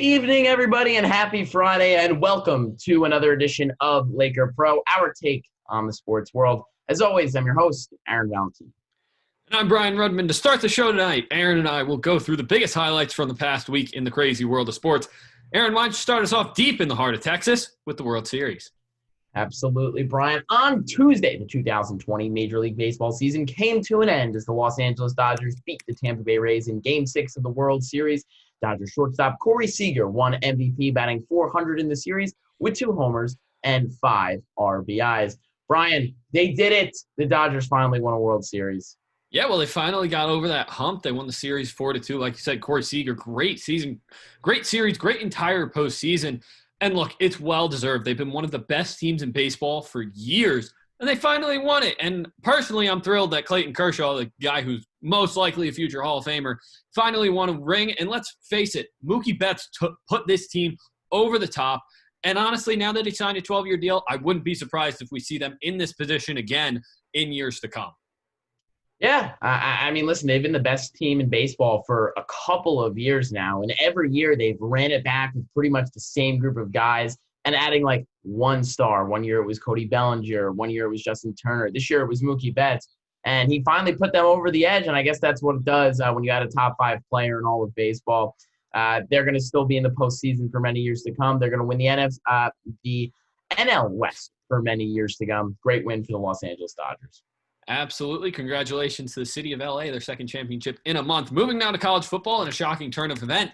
evening, everybody, and happy Friday, and welcome to another edition of Laker Pro, our take on the sports world. As always, I'm your host, Aaron Valentine. And I'm Brian Rudman. To start the show tonight, Aaron and I will go through the biggest highlights from the past week in the crazy world of sports. Aaron, why don't you start us off deep in the heart of Texas with the World Series? Absolutely, Brian. On Tuesday, the 2020 Major League Baseball season came to an end as the Los Angeles Dodgers beat the Tampa Bay Rays in Game 6 of the World Series. Dodgers shortstop Corey Seager won MVP, batting .400 in the series with 2 homers and 5 RBIs. Brian, they did it. The Dodgers finally won a World Series. Yeah, well, they finally got over that hump. They won the series 4-2. Like you said, Corey Seager, great season, great series, great entire postseason. And look, it's well-deserved. They've been one of the best teams in baseball for years, and they finally won it. And personally, I'm thrilled that Clayton Kershaw, the guy who's most likely a future Hall of Famer, finally won a ring. And let's face it, Mookie Betts put this team over the top. And honestly, now that he signed a 12-year deal, I wouldn't be surprised if we see them in this position again in years to come. Yeah, I mean, listen, they've been the best team in baseball for a couple of years now, and every year they've ran it back with pretty much the same group of guys and adding like one star. One year it was Cody Bellinger, one year it was Justin Turner, this year it was Mookie Betts, and he finally put them over the edge, and I guess that's what it does when you add a top 5 player in all of baseball. They're going to still be in the postseason for many years to come. They're going to win the NL West for many years to come. Great win for the Los Angeles Dodgers. Absolutely. Congratulations to the city of LA, their second championship in a month. Moving now to college football in a shocking turn of events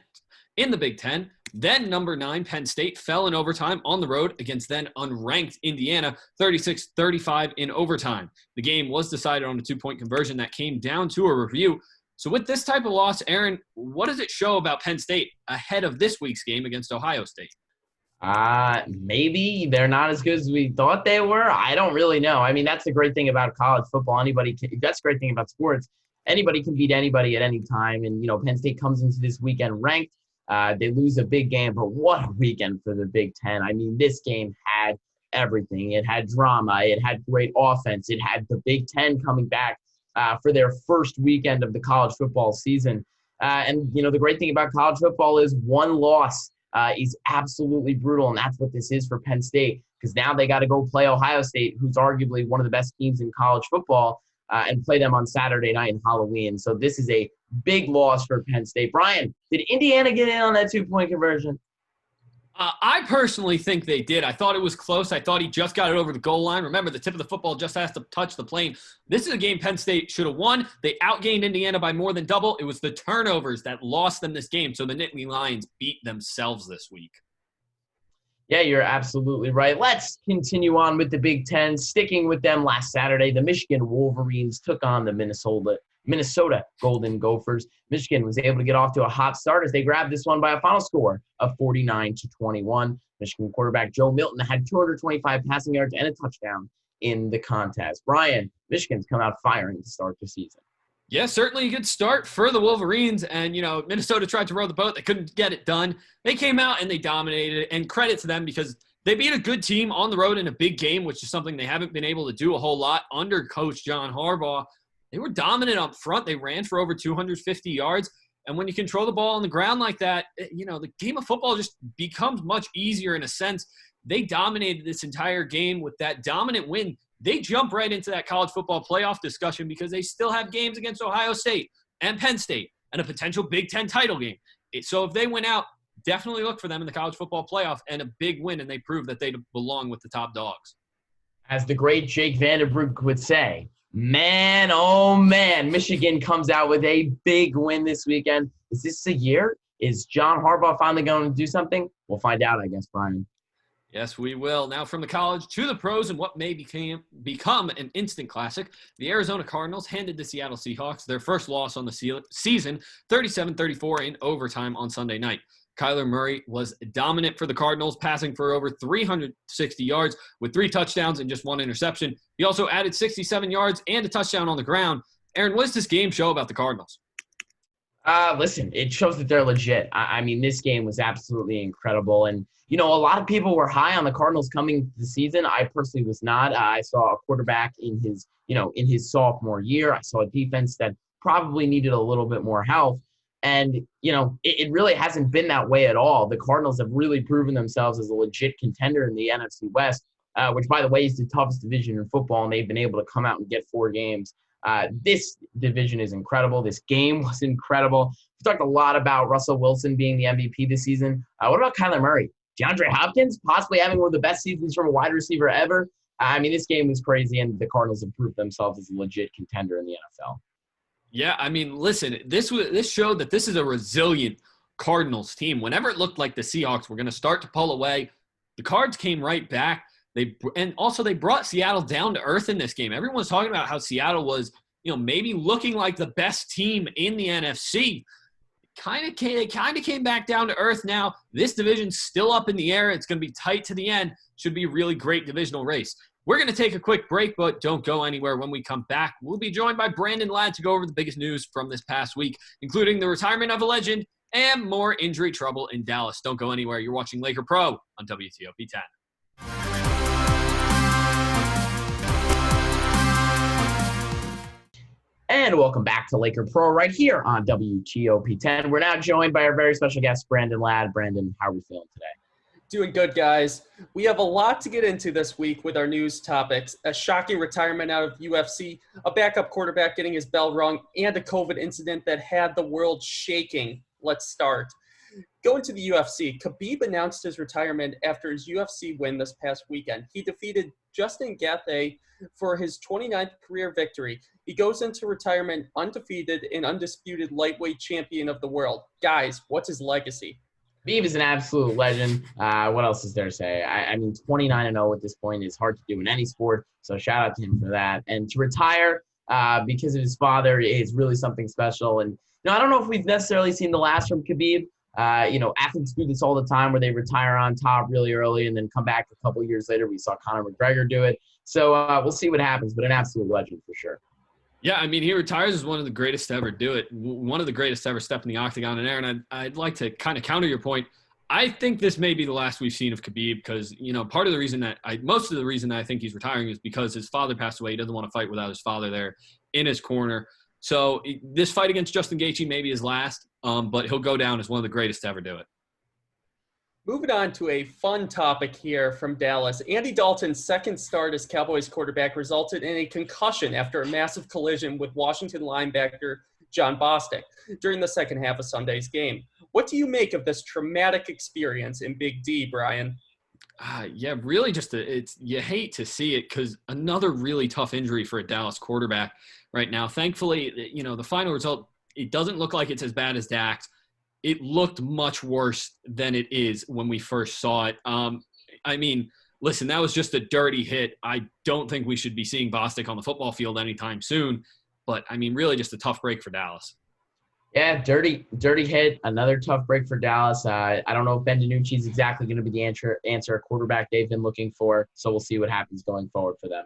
in the Big Ten. Then number 9, Penn State, fell in overtime on the road against then unranked Indiana, 36-35 in overtime. The game was decided on a 2-point conversion that came down to a review. So with this type of loss, Aaron, what does it show about Penn State ahead of this week's game against Ohio State? Maybe they're not as good as we thought they were. I don't really know. I mean, that's the great thing about college football. That's the great thing about sports. Anybody can beat anybody at any time. And, Penn State comes into this weekend ranked. They lose a big game, but what a weekend for the Big Ten. I mean, this game had everything. It had drama. It had great offense. It had the Big Ten coming back for their first weekend of the college football season. The great thing about college football is one loss is absolutely brutal, and that's what this is for Penn State, because now they got to go play Ohio State, who's arguably one of the best teams in college football, and play them on Saturday night and Halloween. So this is a big loss for Penn State. Brian, did Indiana get in on that 2-point conversion? I personally think they did. I thought it was close. I thought he just got it over the goal line. Remember, the tip of the football just has to touch the plane. This is a game Penn State should have won. They outgained Indiana by more than double. It was the turnovers that lost them this game. So the Nittany Lions beat themselves this week. Yeah, you're absolutely right. Let's continue on with the Big Ten. Sticking with them, last Saturday, the Michigan Wolverines took on the Minnesota Golden Gophers. Michigan was able to get off to a hot start as they grabbed this one by a final score of 49-21. Michigan quarterback Joe Milton had 225 passing yards and a touchdown in the contest. Brian, Michigan's come out firing to start the season. Yeah, certainly a good start for the Wolverines. And, Minnesota tried to row the boat. They couldn't get it done. They came out and they dominated it. And credit to them because they beat a good team on the road in a big game, which is something they haven't been able to do a whole lot under Coach John Harbaugh. They were dominant up front. They ran for over 250 yards. And when you control the ball on the ground like that, the game of football just becomes much easier in a sense. They dominated this entire game with that dominant win. They jump right into that college football playoff discussion because they still have games against Ohio State and Penn State and a potential Big Ten title game. So if they win out, definitely look for them in the college football playoff and a big win, and they prove that they belong with the top dogs. As the great Jake Vandenbroek would say, man, oh man, Michigan comes out with a big win this weekend. Is this the year? Is John Harbaugh finally going to do something? We'll find out, I guess, Brian. Yes, we will. Now from the college to the pros and what may become an instant classic, the Arizona Cardinals handed the Seattle Seahawks their first loss on the season, 37-34 in overtime on Sunday night. Kyler Murray was dominant for the Cardinals, passing for over 360 yards with 3 touchdowns and just 1 interception. He also added 67 yards and a touchdown on the ground. Aaron, what does this game show about the Cardinals? Listen, it shows that they're legit. I mean, this game was absolutely incredible. And, a lot of people were high on the Cardinals coming to the season. I personally was not. I saw a quarterback in his sophomore year. I saw a defense that probably needed a little bit more help. And, it really hasn't been that way at all. The Cardinals have really proven themselves as a legit contender in the NFC West, which, by the way, is the toughest division in football, and they've been able to come out and get 4 games. This division is incredible. This game was incredible. We talked a lot about Russell Wilson being the MVP this season. What about Kyler Murray? DeAndre Hopkins possibly having one of the best seasons from a wide receiver ever. This game was crazy, and the Cardinals have proved themselves as a legit contender in the NFL. Yeah, listen, this showed that this is a resilient Cardinals team. Whenever it looked like the Seahawks were going to start to pull away, the Cards came right back. They brought Seattle down to earth in this game. Everyone's talking about how Seattle was, maybe looking like the best team in the NFC. They kind of came back down to earth now. This division's still up in the air. It's going to be tight to the end. Should be a really great divisional race. We're going to take a quick break, but don't go anywhere. When we come back, we'll be joined by Brandon Ladd to go over the biggest news from this past week, including the retirement of a legend and more injury trouble in Dallas. Don't go anywhere. You're watching Laker Pro on WTOP 10. And welcome back to Laker Pro right here on WTOP 10. We're now joined by our very special guest, Brandon Ladd. Brandon, how are we feeling today? Doing good, guys. We have a lot to get into this week with our news topics. A shocking retirement out of UFC, a backup quarterback getting his bell rung, and a COVID incident that had the world shaking. Let's start. Going to the UFC, Khabib announced his retirement after his UFC win this past weekend. He defeated Justin Gaethje for his 29th career victory. He goes into retirement undefeated and undisputed lightweight champion of the world. Guys, what's his legacy? Khabib is an absolute legend. What else is there to say? 29-0 at this point is hard to do in any sport, so shout out to him for that. And to retire because of his father is really something special. And I don't know if we've necessarily seen the last from Khabib. Athletes do this all the time where they retire on top really early and then come back a couple years later. We saw Conor McGregor do it. So we'll see what happens, but an absolute legend for sure. Yeah, he retires as one of the greatest to ever do it, one of the greatest to ever step in the octagon in air. And I'd like to kind of counter your point. I think this may be the last we've seen of Khabib because, most of the reason that I think he's retiring is because his father passed away. He doesn't want to fight without his father there in his corner. So this fight against Justin Gaethje may be his last, but he'll go down as one of the greatest to ever do it. Moving on to a fun topic here from Dallas. Andy Dalton's second start as Cowboys quarterback resulted in a concussion after a massive collision with Washington linebacker Jon Bostic during the second half of Sunday's game. What do you make of this traumatic experience in Big D, Brian? Really you hate to see it because another really tough injury for a Dallas quarterback right now. Thankfully, the final result, it doesn't look like it's as bad as Dak's. It looked much worse than it is when we first saw it. Listen, that was just a dirty hit. I don't think we should be seeing Bostic on the football field anytime soon. But, really just a tough break for Dallas. Yeah, dirty hit. Another tough break for Dallas. I don't know if Ben DiNucci is exactly going to be the answer at quarterback they've been looking for. So we'll see what happens going forward for them.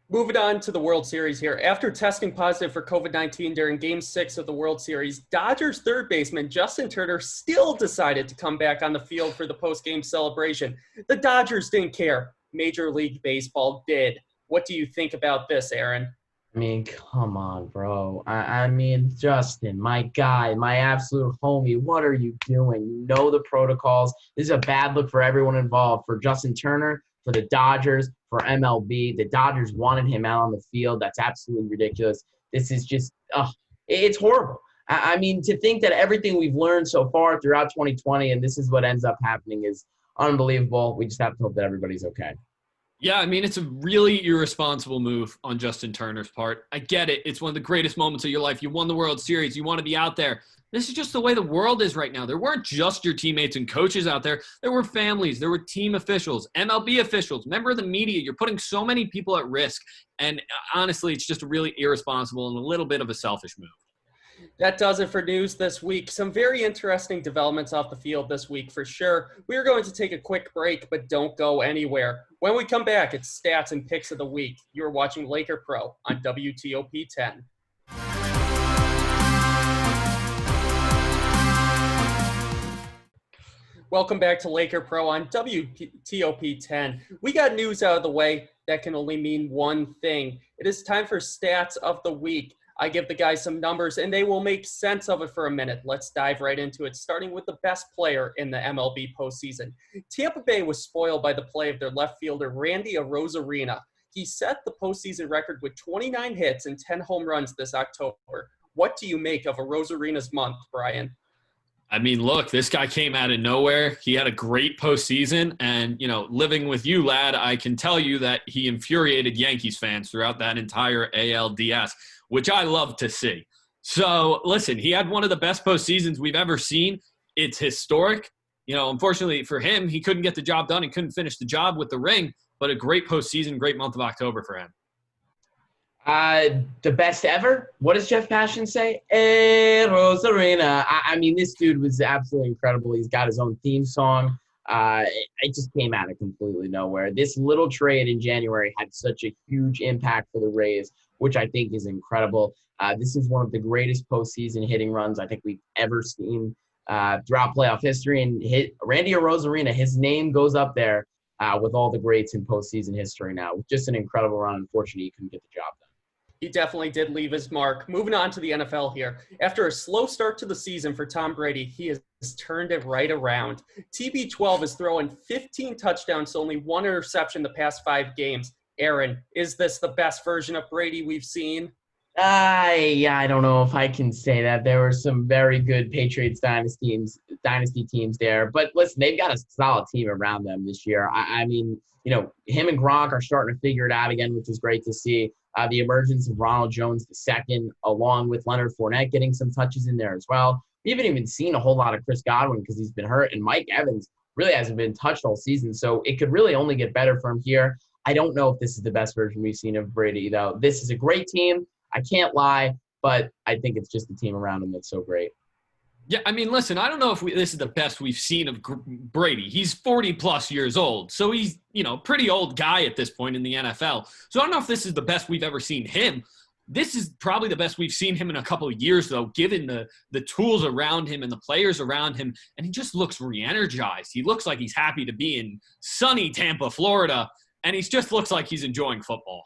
Moving on to the World Series here. After testing positive for COVID-19 during Game 6 of the World Series, Dodgers third baseman Justin Turner still decided to come back on the field for the post-game celebration. The Dodgers didn't care. Major League Baseball did. What do you think about this, Aaron? Come on, bro. Justin, my guy, my absolute homie, what are you doing? You know the protocols. This is a bad look for everyone involved, for Justin Turner, for the Dodgers, for MLB. The Dodgers wanted him out on the field. That's absolutely ridiculous. This is just, it's horrible. To think that everything we've learned so far throughout 2020 and this is what ends up happening is unbelievable. We just have to hope that everybody's okay. Yeah, it's a really irresponsible move on Justin Turner's part. I get it. It's one of the greatest moments of your life. You won the World Series. You want to be out there. This is just the way the world is right now. There weren't just your teammates and coaches out there. There were families. There were team officials, MLB officials, member of the media. You're putting so many people at risk. And honestly, it's just a really irresponsible and a little bit of a selfish move. That does it for news this week. Some very interesting developments off the field this week for sure. We are going to take a quick break, but don't go anywhere. When we come back, it's stats and picks of the week. You're watching Laker Pro on WTOP 10. Welcome back to Laker Pro on WTOP 10. We got news out of the way that can only mean one thing. It is time for stats of the week. I give the guys some numbers, and they will make sense of it for a minute. Let's dive right into it, starting with the best player in the MLB postseason. Tampa Bay was spoiled by the play of their left fielder, Randy Arozarena. He set the postseason record with 29 hits and 10 home runs this October. What do you make of Arozarena's month, Brian? I mean, look, this guy came out of nowhere. He had a great postseason. And, living with you, lad, I can tell you that he infuriated Yankees fans throughout that entire ALDS, which I love to see. So, listen, he had one of the best postseasons we've ever seen. It's historic. Unfortunately for him, he couldn't get the job done and couldn't finish the job with the ring, but a great postseason, great month of October for him. The best ever? What does Jeff Passan say? Rosarena. I mean, this dude was absolutely incredible. He's got his own theme song. It just came out of completely nowhere. This little trade in January had such a huge impact for the Rays, which I think is incredible. This is one of the greatest postseason hitting runs I think we've ever seen throughout playoff history. And Randy Arozarena, his name goes up there with all the greats in postseason history now. Just an incredible run. Unfortunately, he couldn't get the job done. He definitely did leave his mark. Moving on to the NFL here. After a slow start to the season for Tom Brady, he has turned it right around. TB12 is throwing 15 touchdowns to only one interception the past 5 games. Aaron, is this the best version of Brady we've seen? I don't know if I can say that. There were some very good Patriots dynasty teams there. But listen, they've got a solid team around them this year. I mean, him and Gronk are starting to figure it out again, which is great to see. The emergence of Ronald Jones II, along with Leonard Fournette getting some touches in there as well. We haven't even seen a whole lot of Chris Godwin because he's been hurt, and Mike Evans really hasn't been touched all season. So it could really only get better from here. I don't know if this is the best version we've seen of Brady, though. This is a great team. I can't lie, but I think it's just the team around him that's so great. Yeah, I mean, listen, I don't know if this is the best we've seen of Brady. He's 40-plus years old, so he's, pretty old guy at this point in the NFL. So I don't know if this is the best we've ever seen him. This is probably the best we've seen him in a couple of years, though, given the tools around him and the players around him, and he just looks re-energized. He looks like he's happy to be in sunny Tampa, Florida, and he just looks like he's enjoying football.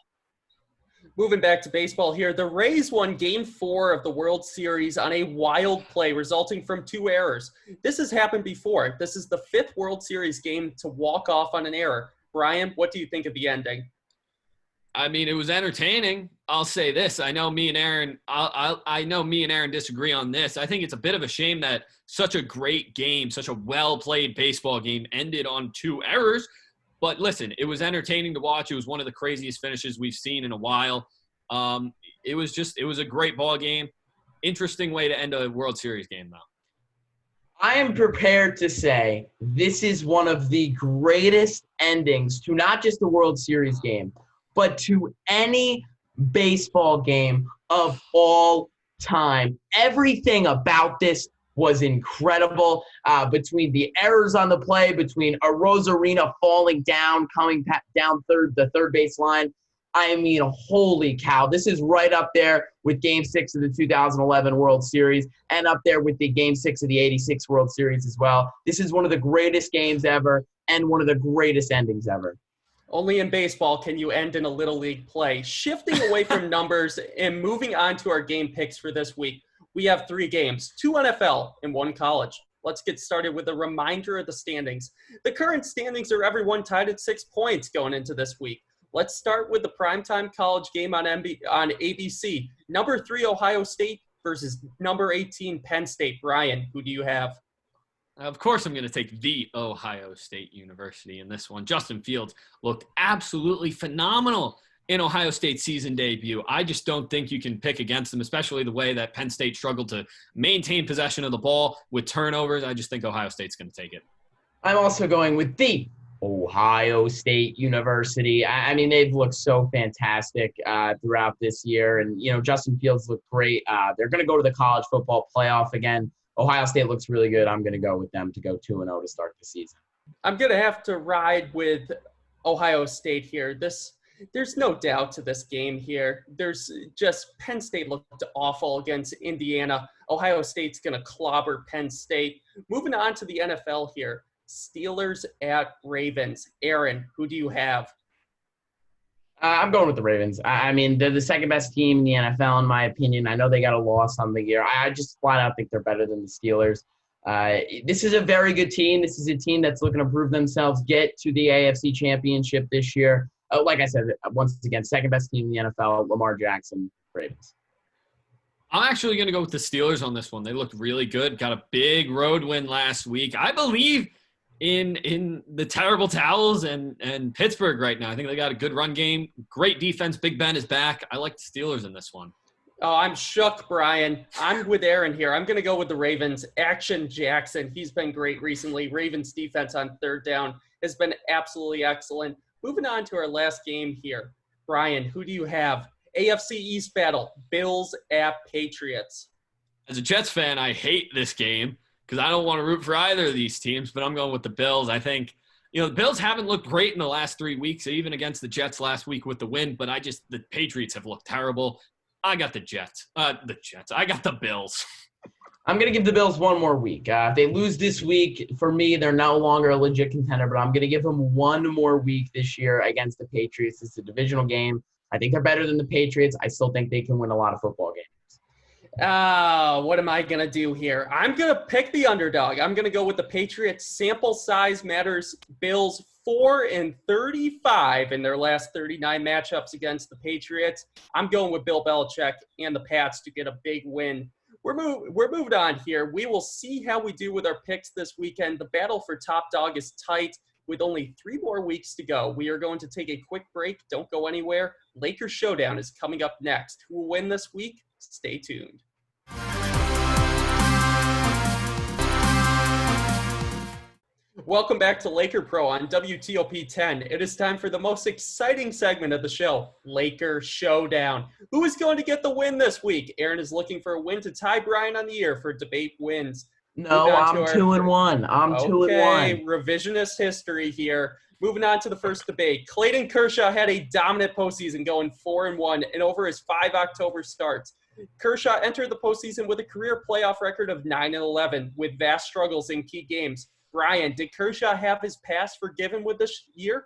Moving back to baseball here, the Rays won Game 4 of the World Series on a wild play resulting from 2 errors. This has happened before. This is the 5th World Series game to walk off on an error. Brian, what do you think of the ending? I mean, it was entertaining. I'll say this. I know me and Aaron disagree on this. I think it's a bit of a shame that such a great game, such a well-played baseball game ended on 2 errors. But listen, it was entertaining to watch. It was one of the craziest finishes we've seen in a while. It was a great ball game. Interesting way to end a World Series game, though. I am prepared to say this is one of the greatest endings to not just the World Series game, but to any baseball game of all time. Everything about this was incredible. Between the errors on the play, between Arozarena falling down, coming down the third base line. I mean, holy cow. This is right up there with Game 6 of the 2011 World Series and up there with the Game 6 of the 86 World Series as well. This is one of the greatest games ever and one of the greatest endings ever. Only in baseball can you end in a Little League play. Shifting away from numbers and moving on to our game picks for this week, we have 3 games, 2 NFL and 1 college. Let's get started with a reminder of the standings. The current standings are everyone tied at 6 points going into this week. Let's start with the primetime college game on ABC. Number 3, Ohio State versus number 18, Penn State. Brian, who do you have? Of course, I'm going to take the Ohio State University in this one. Justin Fields looked absolutely phenomenal in Ohio State's season debut. I just don't think you can pick against them, especially the way that Penn State struggled to maintain possession of the ball with turnovers. I just think Ohio State's going to take it. I'm also going with the Ohio State University. I mean, they've looked so fantastic throughout this year. And, Justin Fields looked great. They're going to go to the college football playoff again. Ohio State looks really good. I'm going to go with them to go 2-0 to start the season. I'm going to have to ride with Ohio State here. There's no doubt to this game here. There's just Penn State looked awful against Indiana. Ohio State's going to clobber Penn State. Moving on to the NFL here. Steelers at Ravens. Aaron, who do you have? I'm going with the Ravens. I mean, they're the second best team in the NFL, in my opinion. I know they got a loss on the year. I just flat out think they're better than the Steelers. This is a very good team. This is a team that's looking to prove themselves, get to the AFC Championship this year. Like I said, once again, second best team in the NFL, Lamar Jackson, Ravens. I'm actually going to go with the Steelers on this one. They looked really good. Got a big road win last week. I believe in the terrible towels and Pittsburgh right now. I think they got a good run game. Great defense. Big Ben is back. I like the Steelers in this one. Oh, I'm shook, Brian. I'm with Aaron here. I'm going to go with the Ravens. Action Jackson. He's been great recently. Ravens defense on third down has been absolutely excellent. Moving on to our last game here. Brian, who do you have? AFC East battle, Bills at Patriots. As a Jets fan, I hate this game because I don't want to root for either of these teams, but I'm going with the Bills. I think, the Bills haven't looked great in the last 3 weeks, even against the Jets last week with the win, but the Patriots have looked terrible. I got the Jets. I got the Bills. I'm going to give the Bills one more week. If they lose this week, for me, they're no longer a legit contender, but I'm going to give them one more week this year against the Patriots. It's a divisional game. I think they're better than the Patriots. I still think they can win a lot of football games. What am I going to do here? I'm going to pick the underdog. I'm going to go with the Patriots. Sample size matters. Bills 4-35 in their last 39 matchups against the Patriots. I'm going with Bill Belichick and the Pats to get a big win. We're moved on here. We will see how we do with our picks this weekend. The battle for top dog is tight with only 3 more weeks to go. We are going to take a quick break. Don't go anywhere. Lakers Showdown is coming up next. Who will win this week? Stay tuned. Welcome back to Laker Pro on WTOP 10. It is time for the most exciting segment of the show, Laker Showdown. Who is going to get the win this week? Aaron is looking for a win to tie Brian on the year for debate wins. No, I'm 2-1. I'm 2-1. Okay, revisionist history here. Moving on to the first debate. Clayton Kershaw had a dominant postseason going 4-1 and over his 5 October starts. Kershaw entered the postseason with a career playoff record of 9-11 with vast struggles in key games. Brian, did Kershaw have his past forgiven with this year?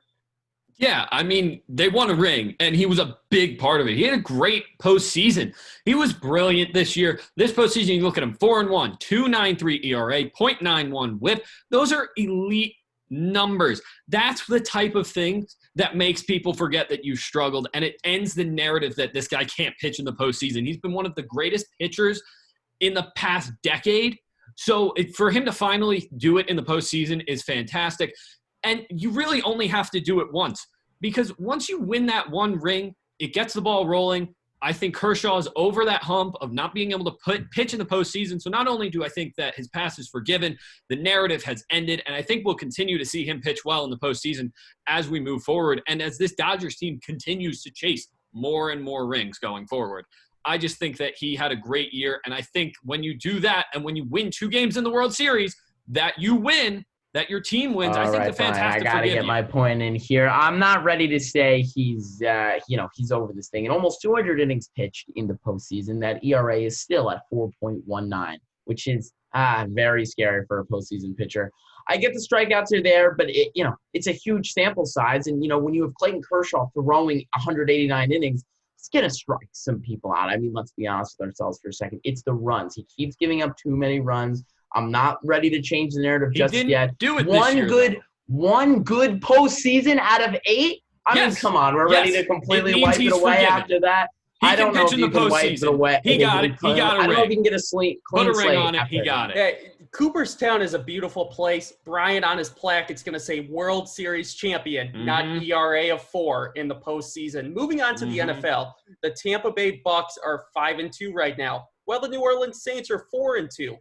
Yeah, I mean, they won a ring, and he was a big part of it. He had a great postseason. He was brilliant this year. This postseason, you look at him, 4-1, 2.93 ERA, .91 WHIP. Those are elite numbers. That's the type of thing that makes people forget that you struggled, and it ends the narrative that this guy can't pitch in the postseason. He's been one of the greatest pitchers in the past decade. So for him to finally do it in the postseason is fantastic. And you really only have to do it once, because once you win that one ring, it gets the ball rolling. I think Kershaw is over that hump of not being able to pitch in the postseason. So not only do I think that his past is forgiven, the narrative has ended, and I think we'll continue to see him pitch well in the postseason as we move forward and as this Dodgers team continues to chase more and more rings going forward. I just think that he had a great year, and I think when you do that and when you win 2 games in the World Series, that you win, that your team wins. I think the fantastic. I got to get my point in here. I'm not ready to say he's over this thing. And almost 200 innings pitched in the postseason. That ERA is still at 4.19, which is very scary for a postseason pitcher. I get the strikeouts are there, but it's a huge sample size. And when you have Clayton Kershaw throwing 189 innings, it's going to strike some people out. I mean, let's be honest with ourselves for a second. It's the runs. He keeps giving up too many runs. I'm not ready to change the narrative just yet. Do it one good postseason out of 8? I mean, come on. We're ready to completely wipe it away after that. I don't know if you can wipe it away. He got it. He got a ring. I don't know if you can get a clean Put a ring slate on it. He got it. Cooperstown is a beautiful place. Brian, on his plaque, it's going to say World Series champion, not ERA of 4 in the postseason. Moving on to the NFL, the Tampa Bay Bucks are 5-2 right now, while the New Orleans Saints are 4-2.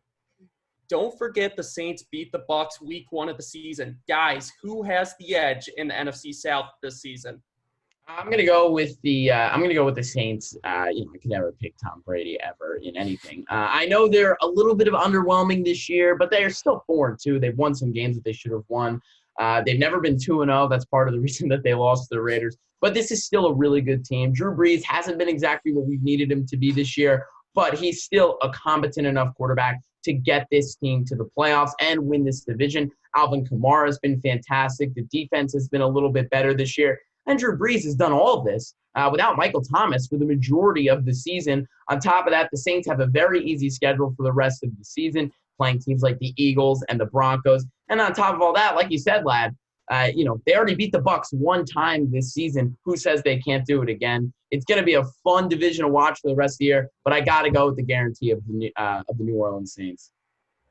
Don't forget the Saints beat the Bucks week 1 of the season. Guys, who has the edge in the NFC South this season? I'm gonna go with the Saints. I could never pick Tom Brady ever in anything. I know they're a little bit of underwhelming this year, but they are still 4-2. They've won some games that they should have won. They've never been 2-0. That's part of the reason that they lost to the Raiders. But this is still a really good team. Drew Brees hasn't been exactly what we've needed him to be this year, but he's still a competent enough quarterback to get this team to the playoffs and win this division. Alvin Kamara has been fantastic. The defense has been a little bit better this year. And Drew Brees has done all of this without Michael Thomas for the majority of the season. On top of that, the Saints have a very easy schedule for the rest of the season, playing teams like the Eagles and the Broncos. And on top of all that, like you said, Lad, they already beat the Bucs one time this season. Who says they can't do it again? It's going to be a fun division to watch for the rest of the year, but I got to go with the guarantee of the New Orleans Saints.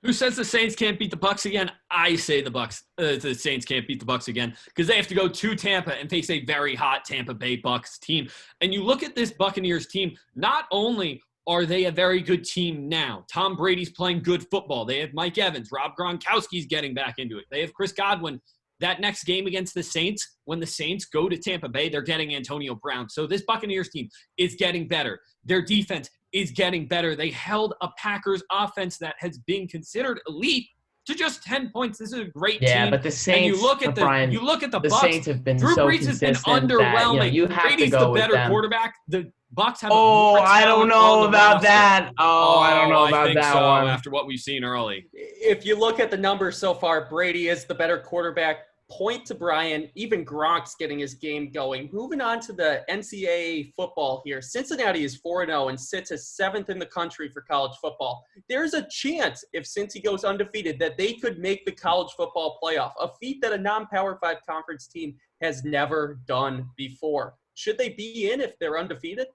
Who says the Saints can't beat the Bucs again? I say the Saints can't beat the Bucs again because they have to go to Tampa and face a very hot Tampa Bay Bucs team. And you look at this Buccaneers team, not only are they a very good team now, Tom Brady's playing good football. They have Mike Evans. Rob Gronkowski's getting back into it. They have Chris Godwin. That next game against the Saints, when the Saints go to Tampa Bay, they're getting Antonio Brown. So this Buccaneers team is getting better. Their defense is getting better. They held a Packers offense that has been considered elite to just 10 points. This is a great team. Yeah, but the Saints, and you look at the Bucs, Saints have been Drew so Brees has been consistent underwhelming. that, you have Brady's to go the with better them. quarterback. The Bucs have I don't know about that. I don't know about that one. After what we've seen early. If you look at the numbers so far, Brady is the better quarterback. Point to Brian. Even Gronk's getting his game going. Moving on to the NCAA football here. Cincinnati is 4-0 and sits as 7th in the country for college football. There's a chance, if Cincy goes undefeated, that they could make the college football playoff, a feat that a non-Power 5 conference team has never done before. Should they be in if they're undefeated?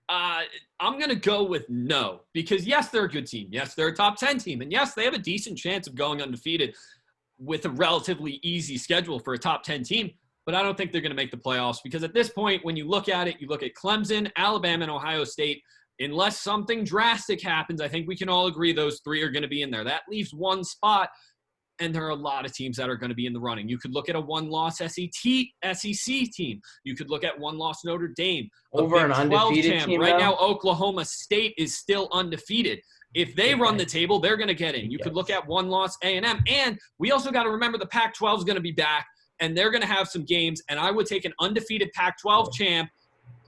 I'm going to go with no, because yes, they're a good team. Yes, they're a top 10 team. And yes, they have a decent chance of going undefeated with a relatively easy schedule for a top 10 team, but I don't think they're going to make the playoffs because at this point, when you look at it, you look at Clemson, Alabama, and Ohio State, unless something drastic happens, I think we can all agree those three are going to be in there. That leaves one spot, and there are a lot of teams that are going to be in the running. You could look at a one-loss SEC team. You could look at one-loss Notre Dame. Over an undefeated team right now, Oklahoma State is still undefeated. If they run the table, they're going to get in. You could look at one-loss A&M. And we also got to remember the Pac-12 is going to be back, and they're going to have some games. And I would take an undefeated Pac-12 champ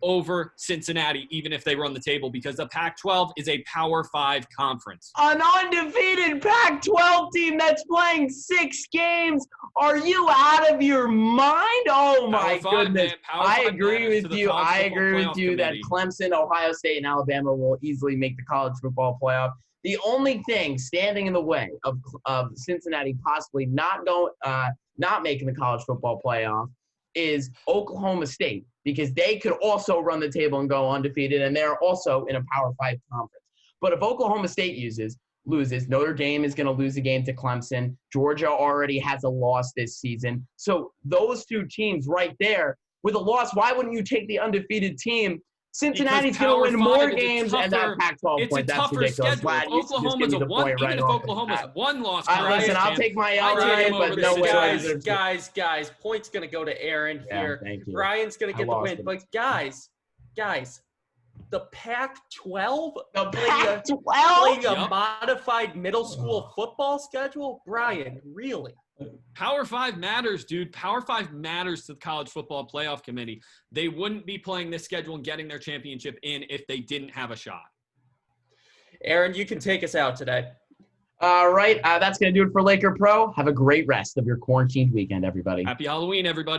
over Cincinnati, even if they run the table, because the Pac-12 is a Power 5 conference. An undefeated Pac-12 team that's playing 6 games. Are you out of your mind? Oh, my goodness. I agree with you. I agree with you that Clemson, Ohio State, and Alabama will easily make the college football playoff. The only thing standing in the way of Cincinnati possibly not making the college football playoff is Oklahoma State, because they could also run the table and go undefeated, and they're also in a Power 5 conference. But if Oklahoma State loses, Notre Dame is going to lose a game to Clemson. Georgia already has a loss this season. So those two teams right there, with a loss, why wouldn't you take the undefeated team? Cincinnati's going to win more games and that Pac-12 point. That's ridiculous. Glad Oklahoma's a one. Even if Oklahoma's one loss, listen, I'll take my L, but no way. Guys, point's going to go to Aaron here. Thank you. Brian's going to get the win. But guys, the Pac-12 playing a modified middle school football schedule? Brian, really? Power 5 matters, dude. Power 5 matters to the College Football Playoff Committee. They wouldn't be playing this schedule and getting their championship in if they didn't have a shot. Aaron, you can take us out today. All right. That's going to do it for Laker Pro. Have a great rest of your quarantined weekend, everybody. Happy Halloween, everybody.